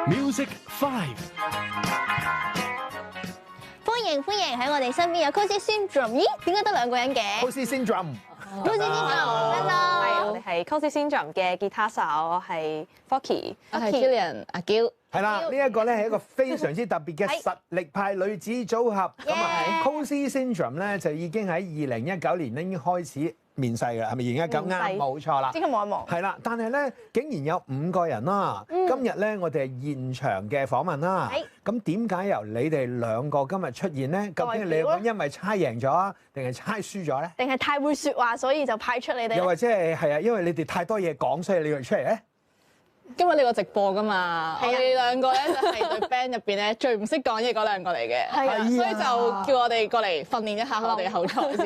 Music 5，歡迎喺我哋身邊有 Cozy Syndrome。咦？點解得兩個人嘅 Cozy Syndrome， ？Cozy Syndrome，hello。我哋係 Cozy Syndrome 嘅吉他手，我係 Forky， 我係 Jillian 阿嬌。係啦，呢一個咧係一個非常之特別嘅實力派女子組合。咁啊 Cozy Syndrome 咧就已經喺2019年咧已經開始面世㗎啦，係咪2019？啱，冇錯啦。即刻望一望。係啦，但係咧竟然有5個人啦。今日咧我哋係現場嘅訪問啦。咁點解由你哋兩個今日出現咧？究竟你兩個因為猜贏咗啊，定係猜輸咗咧？定係太會説話，所以就派出你哋？又或者係啊，因為你哋太多嘢講，所以你哋出嚟咧？今日呢個直播㗎嘛，我哋兩個咧就係對 band 入邊咧最唔識講嘢嗰兩個嚟嘅，所以就叫我哋過嚟訓練一下我哋嘅口才先。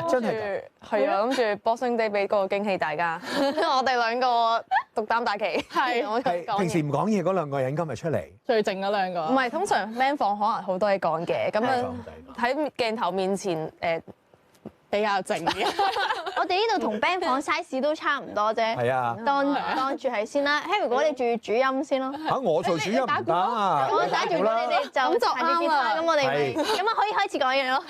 真係係啊，諗住 Boxing Day 俾個驚喜大家，我哋兩個獨擔大旗。係，我係平時唔講嘢嗰兩個人今日出嚟，最靜嗰兩個。唔係通常 band 房可能好多嘢講嘅，咁樣喺鏡頭面前比較靜啲。我哋呢度同 band 房 size 都差唔多啫。係啊，當住係先啦。Harry 哥，你住主音先咯。嚇我做主音唔得，我打住鼓，你哋就彈住吉他，咁我哋咪咁啊可以開始講嘢咯。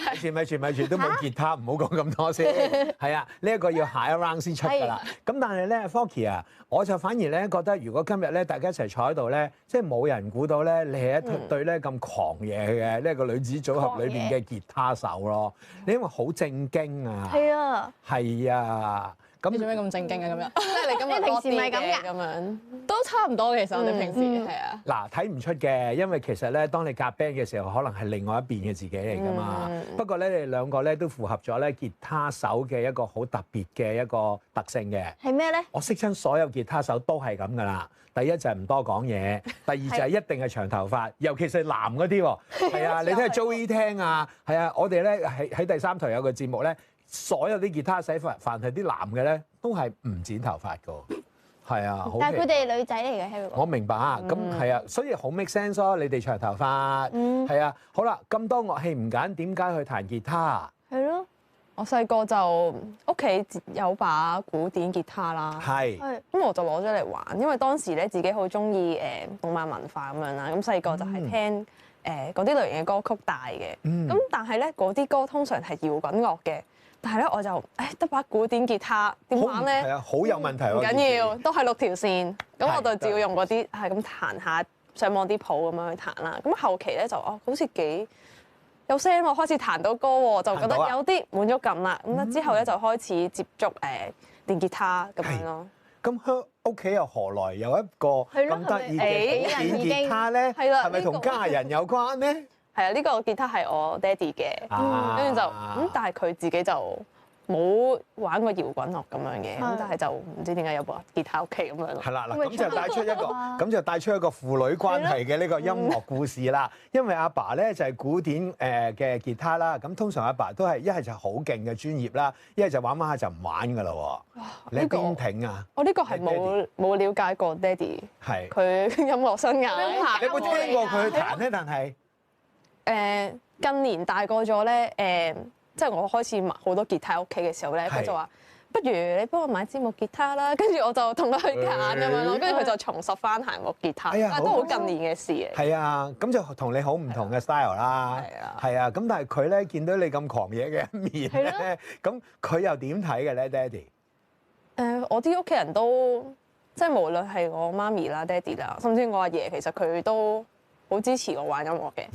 咪住，都冇吉他，唔好講咁多先。係啊，呢一個要下一 round 先出㗎啦。咁但係咧 Forky 啊，我就反而咧覺得，如果今日咧大家一齊坐喺度咧，即係冇人估到咧，你係一對咧咁狂野嘅呢一個女子組合裏邊嘅吉他手咯。你因為好正經啊。係啊。係啊。咁你做咩咁正經啊？咁樣，即係你今日平時唔係咁㗎咁樣，都差唔多。其實我哋平時係啊。嗱，睇唔出嘅，因為其實咧，當你夾 band 嘅時候，可能係另外一邊嘅自己嚟㗎嘛。不過咧，你哋兩個咧都符合咗咧吉他手嘅一個好特別嘅一個特性嘅。係咩咧？我識親所有吉他手都係咁㗎啦。第一就係唔多講嘢，第二就係一定係長頭髮，尤其是男嗰啲喎。係啊，你睇下 Joey 聽啊，係啊，我哋咧喺第三台有個節目咧。所有啲吉他手凡係啲男嘅咧，都係唔剪頭髮㗎，係啊，好。但係佢哋女仔嚟嘅 Harry 哥。我明白啊，咁係啊，所以好 make sense 咯。你哋長頭髮，係啊，好啦，咁多樂器唔揀，點解去彈吉他？係咯，我細個就屋企有把古典吉他啦，係，係。咁我就攞咗嚟玩，因為當時咧自己好中意動漫文化咁樣啦，咁細個就係聽嗰啲類型嘅歌曲大嘅，咁但係咧嗰啲歌通常係搖滾樂嘅。但係咧，我就得把古典吉他點玩咧？係啊，好有問題喎！唔緊要，都係6條線，咁我就照用嗰啲係咁彈下，上網啲譜咁樣去彈啦。咁後期咧就好似幾有聲喎，開始彈到歌喎，就覺得有啲滿足感啦。咁之後咧就開始接觸電吉他咁樣咯。咁屋企又何來有一個咁得意嘅古典吉他咧？係啦，係咪同家人有關咧？係啊，呢個吉他係我爹哋嘅，跟住就但係佢自己就冇玩過搖滾樂咁樣嘅，咁但係就唔知點解有部吉他屋企咁樣咯。係啦，嗱，咁就帶出一個父女關係嘅呢個音樂故事啦。因為阿爸咧就係古典嘅吉他啦，咁通常阿爸都係一係就好勁嘅專業啦，一係就玩玩下就唔玩㗎啦喎。你邊挺啊？我呢個係冇了解過爹哋佢音樂生涯。你有冇聽過佢去彈咧？但係近年大個咗咧，即係我開始買好多吉他喺屋企嘅時候咧，佢就話：不如你幫我買支木吉他啦。跟住我就同佢去揀咁樣咯，跟住佢就重拾翻彈木吉他，都好近年嘅事嚟。係啊，咁就同你好唔同嘅 style 啦。係啊，咁但係佢咧見到你咁狂野嘅一面咧，咁佢又點睇嘅咧，爹哋？我啲屋企人都即係無論係我媽咪啦、爹哋啦，甚至我阿爺，其實佢都好支持我玩音樂嘅，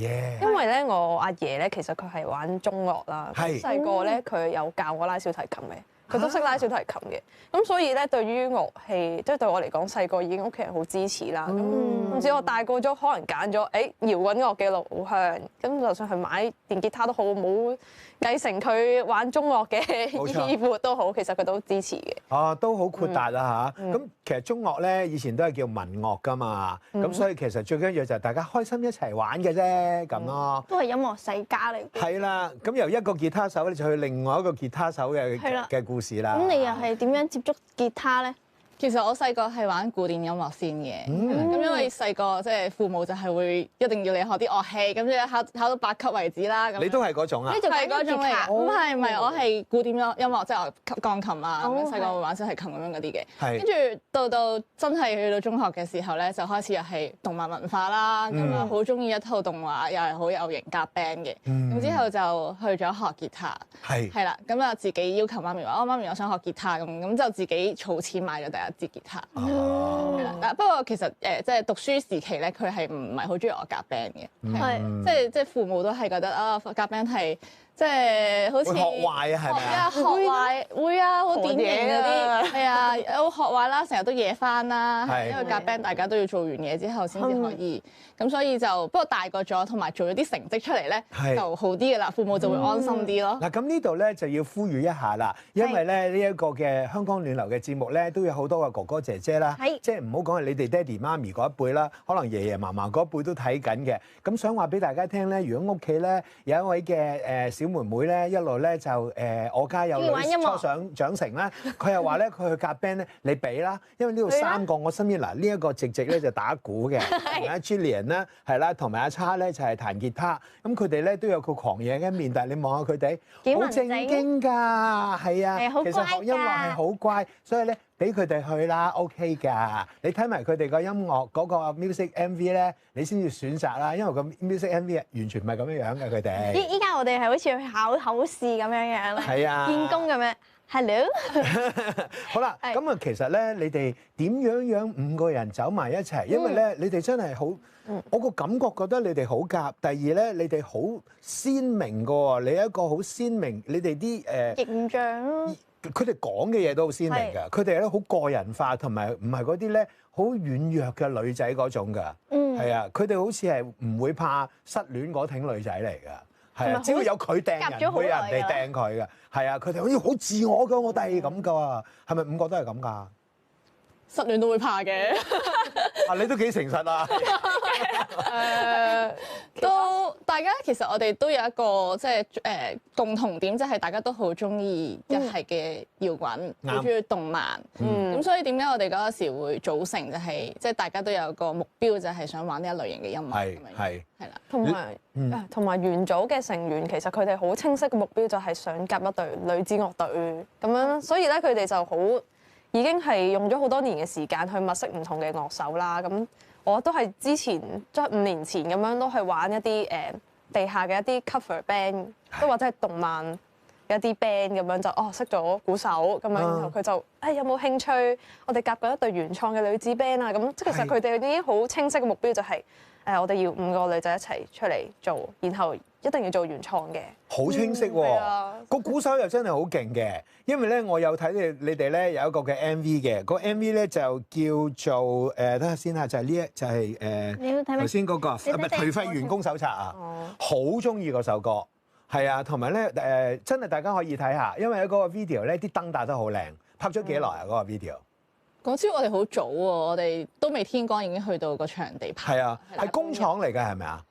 因為咧我阿爺咧其實佢係玩中樂啦，細個咧佢有教我拉小提琴嘅，佢都識拉小提琴嘅，咁所以咧對於樂器即係對我嚟講，細個已經屋企人好支持啦。咁唔知我大個咗，可能揀咗搖滾樂嘅路向，咁就算係買電吉他都好，冇繼承佢玩中樂嘅衣缽都好，其實佢都支持嘅。哦，都好豁達啊嚇！咁其實中樂咧以前都係叫民樂㗎嘛，咁所以其實最緊要就係大家開心一齊玩嘅啫咁咯。都係音樂世家嚟。係啦，咁由一個吉他手咧就去另外一個吉他手嘅故事啦。咁你又係點樣接觸吉他咧？其實我細個係玩古典音樂先嘅，咁因為細個即係父母就係會一定要你學啲樂器，咁即係考到8級為止啦。你都係嗰種啊？係嗰種嚟嘅，唔係，我係古典音樂，即係我鋼琴啊，咁細個會玩小提琴咁樣嗰啲嘅。跟住到真係去到中學嘅時候咧，就開始又係動漫文化啦，咁啊好中意一套動畫，又係好有型夾 band 嘅。咁之後就去咗學吉他，係啦，咁啊自己要求媽咪話，媽咪我想學吉他咁就自己儲錢買咗第一支吉他。不過其實即係讀書時期咧，佢係唔係好中意我夾 band 嘅，即係父母都係覺得啊夾 band 係即係好似會學壞啊，係咪啊？學壞會啊，好典型嗰啲係啊，有學壞啦，成日都夜翻啦，因為夾 band 大家都要做完嘢之後先至可以，咁所以就不過大個咗同埋做咗啲成績出嚟咧就好啲嘅啦，父母就會安心啲咯。嗱咁呢度咧就要呼籲一下啦，因為咧呢一個嘅香港暖流嘅節目咧都有好多嘅哥哥姐姐啦，即係唔好講係你哋爹哋媽咪嗰一輩啦，可能爺爺嫲嫲嗰一輩都睇緊嘅。咁想話俾大家聽咧，如果屋企咧有一位嘅小妹妹咧，一路咧就我家有女初上長成啦，佢又話咧佢去夾 band 咧，你俾啦，因為呢度3個我身邊嗱呢一個直咧就打鼓嘅，同阿 Julian 啦係啦，同埋阿叉咧就係彈吉他，咁佢哋咧都有個狂野嘅一面，但係你望下佢哋好正經㗎，係啊，其實學音樂係好乖，所以咧俾佢哋去啦 ，OK 㗎。你睇埋佢哋個音樂嗰個 music MV 咧，你先要選擇啦，因為個 music MV 完全唔係咁樣樣嘅佢哋。依家我哋係好似去考試咁樣樣啦，係啊，見工咁樣。Hello， 好啦，咁啊，其實咧，你哋點樣5個人走埋一齊？因為咧，你哋真係好，我個感覺覺得你哋好夾。第二咧，你哋好鮮明㗎喎，你一個好鮮明，你哋啲形象咯。佢哋講嘅嘢都好鮮明㗎，佢哋咧好個人化，同埋唔係嗰啲咧好軟弱嘅女仔嗰種㗎。係啊，佢哋好似係唔會怕失戀嗰挺女仔嚟㗎。係啊，只要有佢掟人，會有人哋掟佢嘅。係啊，佢哋好似好自我㗎，我哋咁㗎。係咪5個都係咁㗎？失戀都會怕嘅。啊，你都幾誠實啊！都大家其實我哋都有一個即係共同點，即係大家都好中意一係嘅搖滾，好中意動漫。咁所以點解我哋嗰時會組成就係即係大家都有個目標，就係想玩呢一類型嘅音樂。係啦，同埋元組嘅成員其實佢哋好清晰嘅目標就係想夾一隊女子樂隊咁樣，所以咧佢哋就好已經係用咗好多年嘅時間去物色唔同嘅樂手啦。咁我都係之前即係5年前咁樣都去玩一啲地下嘅一啲 cover band，都或者係動漫嘅一啲 band 咁樣就識咗鼓手咁樣，然後佢就有冇興趣我哋夾過一隊原創嘅女子 band 啊？咁即係其實佢哋已經好清晰嘅目標就係我哋要5個女仔一齊出嚟做，然後一定要做原創嘅。好清晰喎，個鼓手又真係好勁嘅，因為咧我有睇你哋咧有一個嘅 MV 嘅，個 MV 咧就叫做等下先嚇，就係呢就係頭先嗰個頹廢員工手冊啊，好中意嗰首歌，係啊，同埋咧真係大家可以睇下，因為喺嗰個 video 咧啲燈打得好靚，拍咗幾耐啊嗰個 video？嗰朝我哋好早喎，我哋都未天光已經去到個場地拍。係啊，係工廠嚟㗎係咪啊？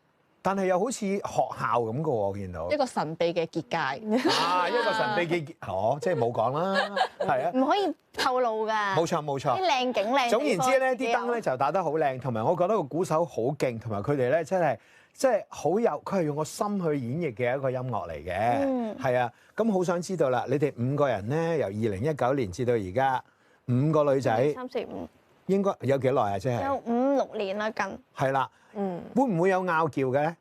但係又好似學校咁嘅喎，我見到一個神秘嘅結界一個神秘嘅即係冇講啦，係啊，唔可以透露㗎。冇錯，啲靚景靚。總言之咧，啲燈咧就打得好靚，同埋我覺得個鼓手好勁，同埋佢哋咧真係好有，佢係用個心去演繹嘅一個音樂嚟嘅，係啊。咁好想知道啦，你哋5個人咧，由2019年至到而家5個女仔，3、4、5，應該有幾耐啊？即係有5、6年啦，近。係啦。會唔會有拗撬嘅咧？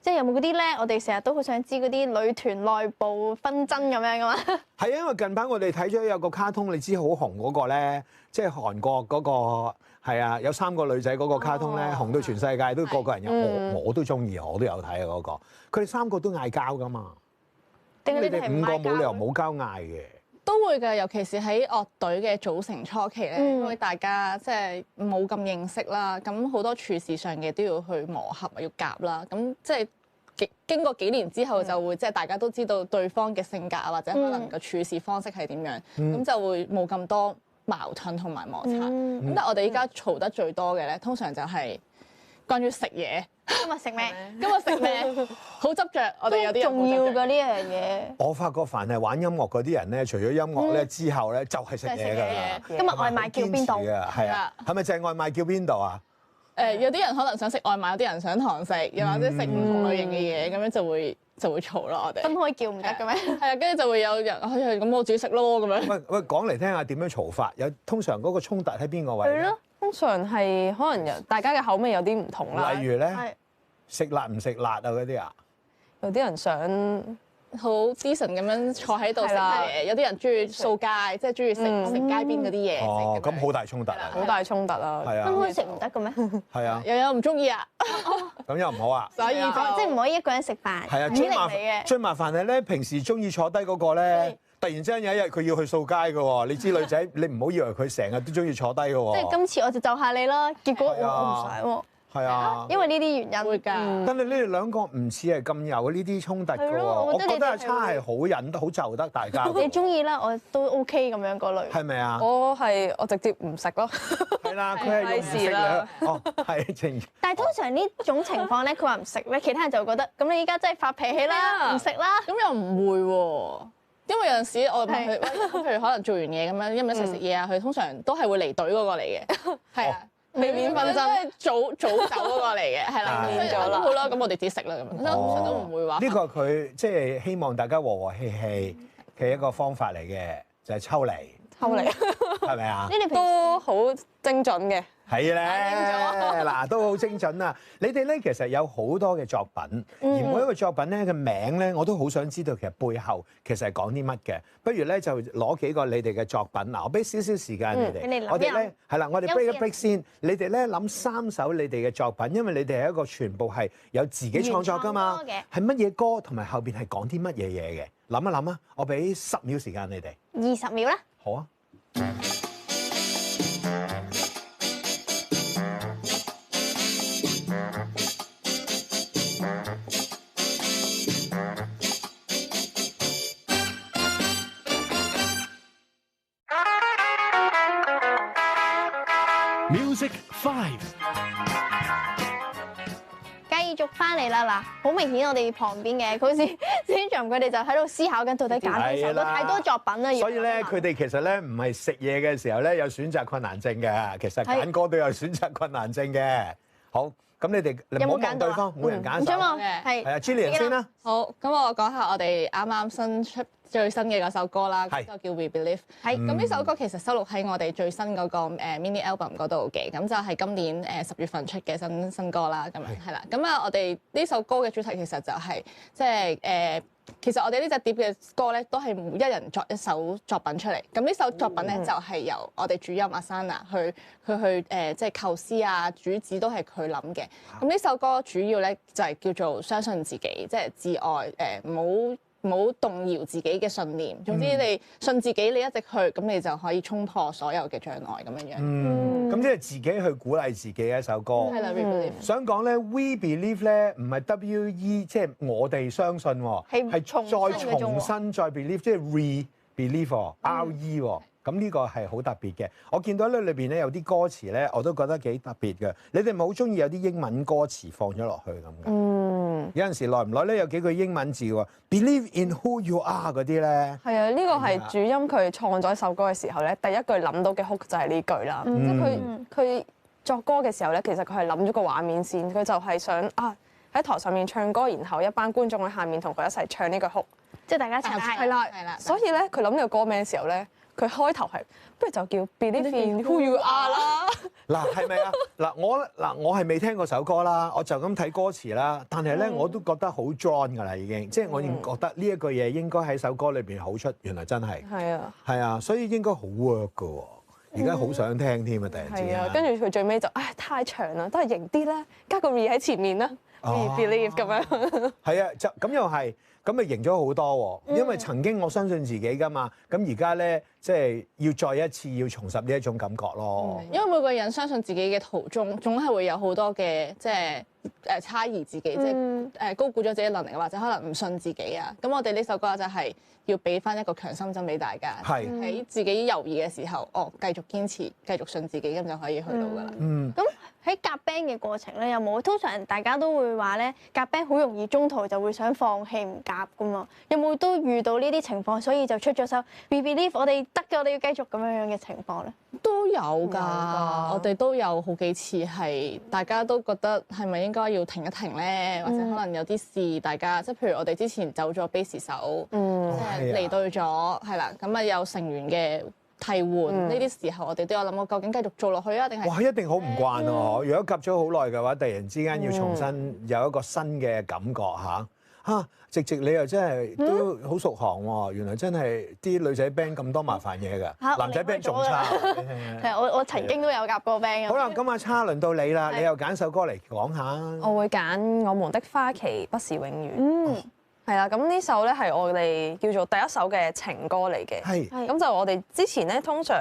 即係有冇嗰啲咧？我哋成日都好想知嗰啲女團內部紛爭咁樣噶嘛？係啊，因為近排我哋睇咗有個卡通，你知好紅嗰個咧，即係韓國嗰個係啊，有3個女仔嗰個卡通咧，紅到全世界都個個人有，我都中意，我都有睇啊嗰個。佢哋3個都嗌交噶嘛？定係你哋5個冇理由冇交嗌嘅？都會嘅，尤其是喺樂隊嘅組成初期咧，因為大家即係冇咁認識啦，咁好多處事上嘅都要去磨合，要夾啦。咁即係經過幾年之後，就會即係大家都知道對方嘅性格啊，或者可能個處事方式係點樣，咁就會冇咁多矛盾同埋摩擦。咁但係我哋依家嘈得最多嘅咧，通常就係關於食嘢。今日食咩？今日食咩？好執着，我哋有啲人好重要執着嘅呢樣嘢。我發覺凡係玩音樂嗰啲人咧，除咗音樂咧之後咧，就係食嘢㗎啦。今日外賣叫邊度？係啊，係咪就係外賣叫邊度啊？有啲人可能想食外賣，有啲人想堂食，又或者食唔同類型嘅嘢，咁樣就會嘈咯。我哋分開叫唔得嘅咩？係啊，跟住就會有人咁我自己食咯咁樣。喂，講嚟聽下點樣嘈法？通常嗰個衝突喺邊個位？係咯，通常係可能大家嘅口味有啲唔同啦。例如咧，食辣唔食辣啊嗰啲啊？有啲人想好 decent 咁樣坐喺度食嘢，有啲人中意掃街，即係中意食街邊嗰啲嘢。哦，咁好大衝突啊！好大衝突啊！係啊，分開食唔得嘅咩？係啊，又有唔中意啊，咁又唔好啊。所以就即係唔可以一個人食飯。係啊，最麻煩係咧，平時中意坐低嗰個咧，突然之間有一日佢要去掃街嘅喎。你知女仔，你唔好以為佢成日都中意坐低嘅喎。即係今次我就下你啦，結果我唔想喎。係啊，因為呢啲原因會㗎。但係你哋兩個唔似係咁有呢啲衝突嘅喎。我覺得阿叉係好忍得好就得大家。你中意啦，我都 OK 咁樣嗰類。係咪啊？我直接唔食咯。係啦，佢係用唔食啦。哦，係正。但係通常呢種情況咧，佢話唔食咧，其他人就會覺得咁你依家真係發脾氣啦，唔食啦。咁又唔會喎，因為有陣時我問佢，譬如可能做完嘢咁樣，一味食嘢啊，佢通常都係會離隊嗰個嚟嘅。係啊。避免紛爭，早走嗰個嚟嘅，係啦，變咗啦。好啦，咁我哋自己食啦，咁樣，通常都唔會話。呢個佢即係希望大家和和氣氣嘅一個方法嚟嘅，就係抽離，係咪啊？呢啲都好精準嘅。係咧，嗱都好精準啊！你哋咧其實有好多嘅作品，而每一個作品咧嘅名咧，我都好想知道其實背後其實係講啲乜嘅。不如咧就攞幾個你哋嘅作品嗱，我俾少少時間你哋，我哋咧係啦，我哋 break 一 break 先。你哋咧諗3首你哋嘅作品，因為你哋係一個全部係有自己創作㗎嘛，係乜嘢歌同埋後邊係講啲乜嘢嘢嘅？諗一諗啊！我俾10秒時間你哋。20秒啦。好啊。Music 5，繼續翻嚟啦！嗱，好明顯我哋旁邊嘅，好似 Centrum 佢哋就喺度思考緊，到底揀邊首歌？太多作品啦，所以咧，佢哋其實咧唔係食嘢嘅時候咧有選擇困難症嘅，其實揀歌都有選擇困難症嘅。好，咁你哋唔好望對方，每人揀一首。係啊 ，Jillian 先啦。好，咁我講下我哋啱啱新出最新嘅嗰首歌啦，就叫 We Believe。係，咁呢首歌其實收錄喺我哋最新嗰個mini album 嗰度嘅，咁就係今年10月份出嘅新歌啦，咁樣係啦。咁啊，我哋呢首歌嘅主題其實就係即係其實我哋呢隻碟嘅歌咧，都係每一人作一首作品出嚟。咁呢首作品咧，就係由我哋主音阿 Sana 去即係構思啊，主旨都係佢諗嘅。咁呢首歌主要咧就係叫做相信自己，即係自愛，唔好動搖自己嘅信念。總之你信自己，你一直去，咁你就可以衝破所有嘅障礙咁樣樣。咁即係自己去鼓勵自己嘅一首歌。係啦，We Believe。想講咧，We Believe 咧唔係 WE，即係我哋相信喎，係再重新再 believe，即係 re-believe RE 喎。咁呢個係好特別嘅。我見到咧裏邊咧有啲歌詞咧，我都覺得幾特別嘅。你哋咪好中意有啲英文歌詞放咗落去咁嘅。有陣時耐唔耐咧有幾句英文字喎，Believe in who you are 嗰啲咧。係啊，呢個係主音佢創作一首歌嘅時候咧，第一句諗到嘅 hook 就係呢句啦。即係佢作歌嘅時候咧，其實佢係諗咗個畫面先，佢就係想喺台上面唱歌，然後一班觀眾喺下面同佢一齊唱呢句 hook，即係大家一齊嗌。係啦，所以咧佢諗呢個歌名嘅時候咧，佢開頭係不如就叫 Believe in who you are 啦。嗱係咪啊？我係未聽過首歌啦，我就咁睇歌詞啦。但係咧我都覺得好 drawn 㗎啦，已經即係我已經覺得呢一句嘢應該喺首歌裏邊好出，原來真係係啊，所以應該好 work 㗎喎。而家好想聽添啊！突然之間，跟住佢最尾就太長啦，都係型啲啦，加個 re 喺前面啦 ，believe 咁樣。係啊，就咁又係，咁咪型咗好多喎。因為曾經我相信自己㗎嘛，咁而家咧即係要再一次要重拾呢一種感覺咯。因為每個人相信自己嘅途中，總係會有好多嘅即係猜疑自己，即係高估咗自己能力，或者可能唔信自己啊。咁我哋呢首歌就係要俾翻一個強心針俾大家，喺自己猶豫嘅時候，繼續堅持，繼續信自己，咁就可以去到㗎啦。喺夾 band 嘅過程咧，有冇通常大家都會話咧，夾 band 好容易中途就會想放棄唔夾噶嘛？有冇都遇到呢啲情況，所以就出咗首 We Believe 我哋得嘅，我哋要繼續咁樣嘅情況咧？都有㗎，我哋都有好幾次係大家都覺得係咪應該要停一停咧，或者可能有啲事大家即係譬如我哋之前走咗 bass 手，即係離隊咗，係啦，咁啊有成員嘅替換呢啲時候，我哋都有諗過究竟繼續做落去啊，定係哇一定好唔慣喎！如果夾咗好耐嘅話，突然之間要重新有一個新嘅感覺嚇。直你又真係都好熟行喎，原來真係啲女仔 band 咁多麻煩嘢㗎，男仔 band 仲差。其實我曾經都有夾過 band。好啦，咁啊叉輪到你啦，你又揀首歌嚟講下。我會揀《我們的花期不是永遠》。係啦，咁呢首咧係我哋叫做第一首嘅情歌嚟嘅。係。咁就我哋之前咧，通常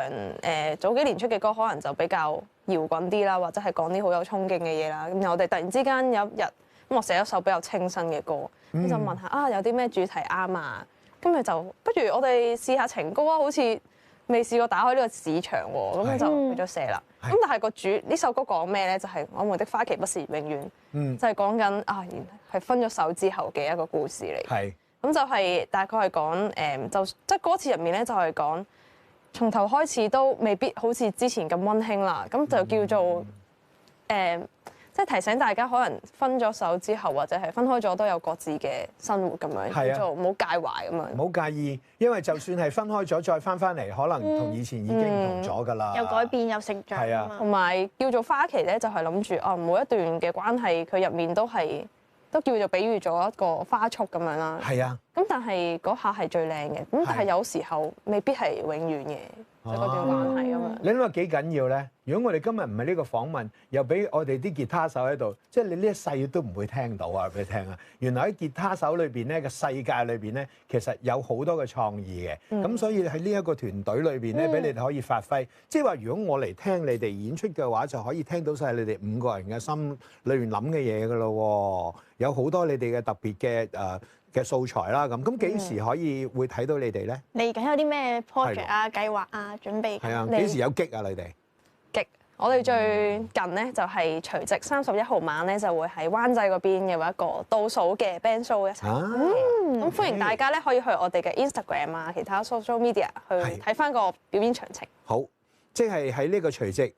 早幾年出嘅歌，可能就比較搖滾啲啦，或者係講啲好有衝勁嘅嘢啦。咁然後我哋突然之間有一日，咁我寫一首比較清新嘅歌，咁就問下有啲咩主題啱啊？咁佢就不如我哋試下情歌啊，好似未試過打開呢個市場喎，咁就去咗寫啦。咁但係呢首歌講咩咧？就係我們的花期不是永遠，就係講緊係分咗手之後嘅一個故事嚟。係咁就係大概係講就即係歌詞入面咧，就係講從頭開始都未必好似之前咁溫馨啦。咁就叫做即係提醒大家，可能分咗手之後，或者係分開咗都有各自嘅生活咁樣，叫做唔好介懷咁樣。唔好介意，因為就算係分開咗，再翻嚟，可能同以前已經唔同咗㗎啦。有改變，有成長。係啊，同埋叫做花期咧，就係諗住每一段嘅關係，佢入面都叫做比喻咗一個花束咁樣啦。係啊。咁但係嗰下係最靚嘅，咁但係有時候未必係永遠嘅。就嗰段關係咁樣。你諗下幾緊要咧？如果我哋今日唔係呢個訪問，又俾我哋啲吉他手喺度，即係你呢一世都唔會聽到啊！俾你聽啊！原來喺吉他手裏邊咧嘅世界裏邊咧，其實有好多嘅創意嘅。咁所以喺呢一個團隊裏邊咧，俾你哋可以發揮。即係話，如果我嚟聽你哋演出嘅話，就可以聽到晒你哋5個人嘅心裏邊諗嘅嘢㗎咯。有好多你哋嘅特別嘅素材啦，咁幾時可以會睇到你哋咧？嚟緊有啲咩 project 啊、計劃啊、準備？係啊，幾時有gig啊？你哋gig，我哋最近咧就係除夕31號晚咧就會喺灣仔嗰邊有一個倒數嘅 band show 一齊。咁歡迎大家咧可以去我哋嘅 Instagram 啊、其他 social media 去睇翻個表演詳情。好，即係喺呢個除夕。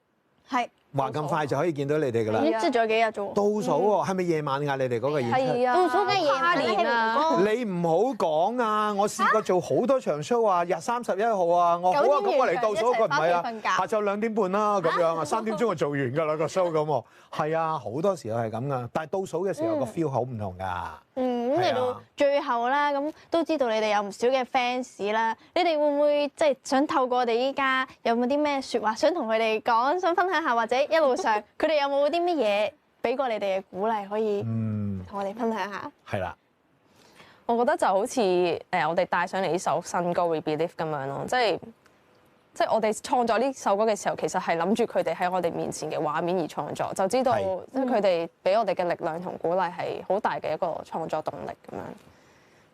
係。話咁快就可以見到你哋㗎啦！即係仲有幾日啫喎？倒數喎，係咪夜晚㗎？你哋嗰個演出？係啊，倒數嘅夜晚啊！你唔好講啊！我試過做好多場 show 啊，日31號啊，我好啊，咁我嚟倒數，佢唔係啊，下晝2點半啦，咁樣啊，3點鐘就做完㗎啦個 show 咁喎。係啊，好多時候係咁噶，但係倒數嘅時候個 feel 好唔同㗎。咁嚟到最後啦，咁都知道你哋有唔少嘅 fans 啦，你哋會唔會即係想透過我哋依家有冇啲咩説話想同佢哋講，想分享下，或者一路上佢哋有冇啲乜嘢俾過你哋嘅鼓勵，可以同我哋分享下？係啦，我覺得就好似我哋帶上嚟呢首新歌《We Believe》咁樣咯，即係我哋創作呢首歌嘅時候，其實係諗住佢哋喺我哋面前嘅畫面而創作，就知道即係佢哋俾我哋嘅力量同鼓勵係好大嘅一個創作動力咁樣。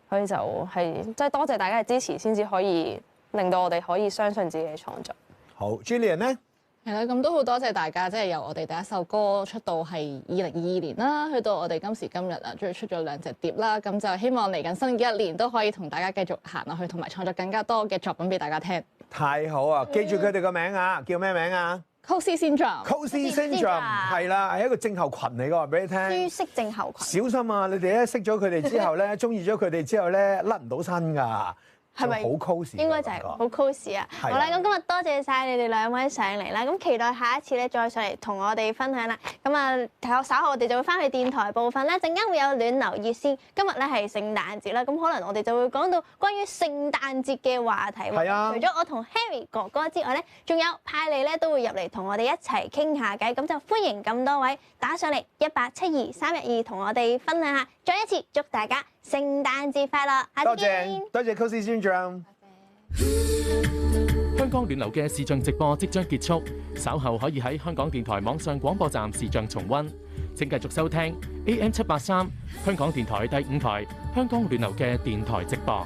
所以就係即係多謝大家嘅支持，先至可以令到我哋可以相信自己嘅創作。好 ，Jillian 咧？係啦，咁都好多謝大家，即係由我哋第一首歌出到係2022年啦，去到我哋今時今日啊，終於出咗2隻碟啦，咁就希望嚟緊新嘅一年都可以同大家繼續行落去，同埋創作更加多嘅作品俾大家聽。太好啊！記住佢哋個名啊，叫咩名啊 Cozy Syndrome。Cozy Syndrome 係啦，係一個症候群嚟㗎，話俾你聽。舒適症候群。小心啊！你哋咧識咗佢哋之後咧，中意咗佢哋之後咧，甩唔到身㗎。係咪好 cosy？應該就係好 cosy 啊！好啦，咁今日多謝晒你哋2位上嚟啦，咁期待下一次咧再上嚟同我哋分享啦。咁啊，稍後我哋就會翻去電台部分啦，陣間會有暖流熱線。今日咧係聖誕節啦，咁可能我哋就會講到關於聖誕節嘅話題。係啊！除咗我同 Harry 哥哥之外咧，仲有派利咧都會入嚟同我哋一齊傾下偈，咁就歡迎咁多位打上嚟1872312同我哋分享下。再一次祝大家聖誕節快樂！下次見。多謝 Cozy Syndrome。香港暖流嘅視像直播即將結束，稍後可以喺香港電台網上廣播站視像重溫。請繼續收聽 AM783香港電台第5台香港暖流嘅電台直播。